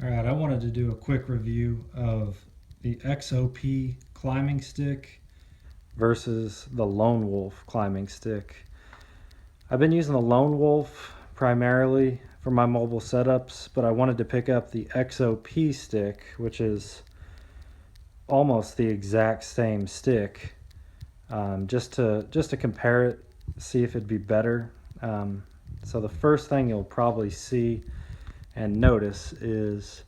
Alright, I wanted to do a quick review of the XOP climbing stick versus the Lone Wolf climbing stick. I've been using the Lone Wolf primarily for my mobile setups, but I wanted to pick up the XOP stick, which is almost the exact same stick, just to compare it, see if it'd be better. So the first thing you'll probably see and notice is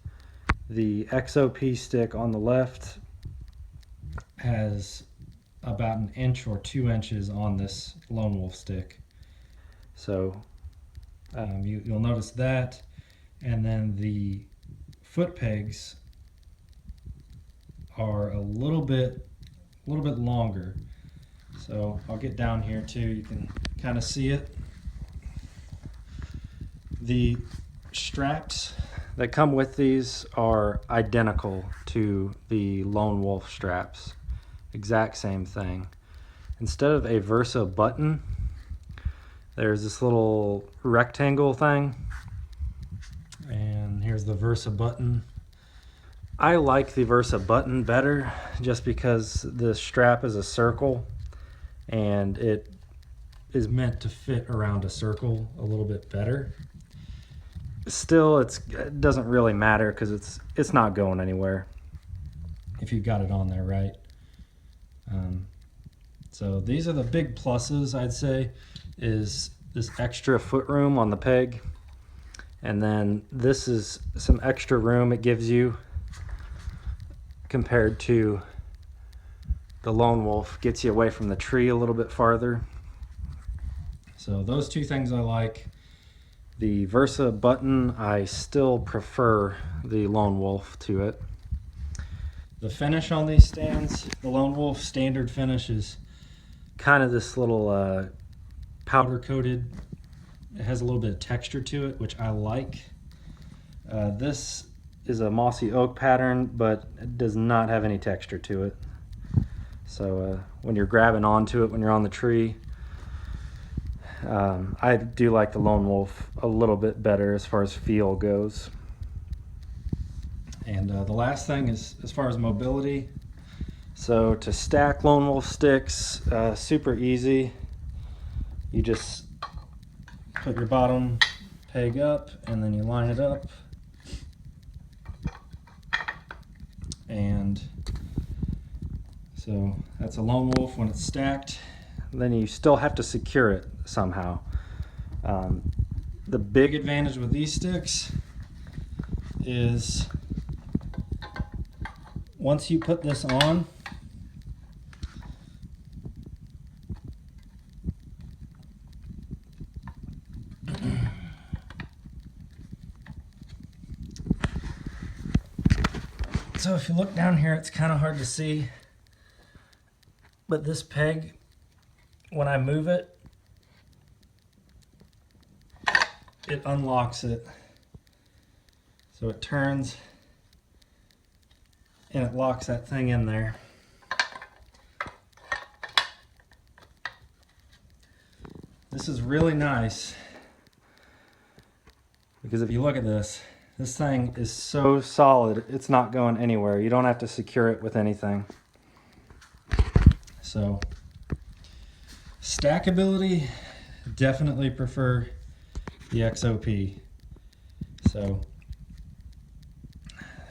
the XOP stick on the left has about an inch or 2 inches on this Lone Wolf stick. So you'll notice that, and then the foot pegs are a little bit longer. So I'll get down here too, you can kind of see it. The straps that come with these are identical to the Lone Wolf straps, exact same thing. Instead of a Versa button, there's this little rectangle thing, and here's the Versa button. I like the Versa button better just because the strap is a circle and it is meant to fit around a circle a little bit better. Still, it doesn't really matter because it's not going anywhere if you've got it on there right. So these are the big pluses, I'd say, is this extra foot room on the peg, and then this is some extra room it gives you compared to the Lone Wolf. Gets you away from the tree a little bit farther. So those two things I like. The Versa button, I still prefer the Lone Wolf to it. The finish on these stands, the Lone Wolf standard finish is kind of this little powder coated. It has a little bit of texture to it, which I like. This is a mossy oak pattern, but it does not have any texture to it. So when you're grabbing onto it, when you're on the tree, I do like the Lone Wolf a little bit better as far as feel goes. And the last thing is as far as mobility. So to stack Lone Wolf sticks, super easy. You just put your bottom peg up and then you line it up. And so that's a Lone Wolf when it's stacked. Then you still have to secure it somehow. The big advantage with these sticks is once you put this on, so if you look down here, it's kind of hard to see, but this peg, when I move it, it unlocks it. So it turns and it locks that thing in there. This is really nice because if you look at this thing is so solid, it's not going anywhere. You don't have to secure it with anything. So stackability, definitely prefer the XOP. So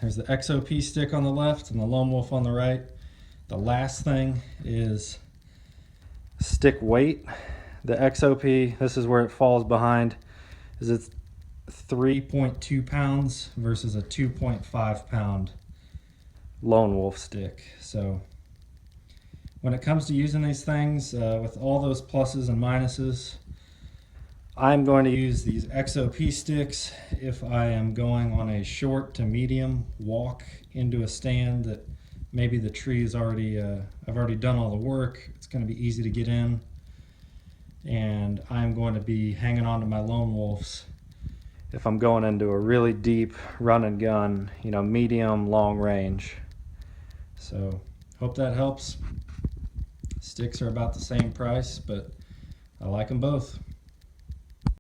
there's the XOP stick on the left and the Lone Wolf on the right. The last thing is stick weight. The XOP, this is where it falls behind, is it's 3.2 pounds versus a 2.5 pound Lone Wolf stick. So when it comes to using these things, with all those pluses and minuses, I'm going to use these XOP sticks if I am going on a short to medium walk into a stand that maybe the tree is already, I've already done all the work. It's going to be easy to get in. And I'm going to be hanging on to my Lone Wolves if I'm going into a really deep run and gun, medium, long range. So hope that helps. Sticks are about the same price, but I like them both.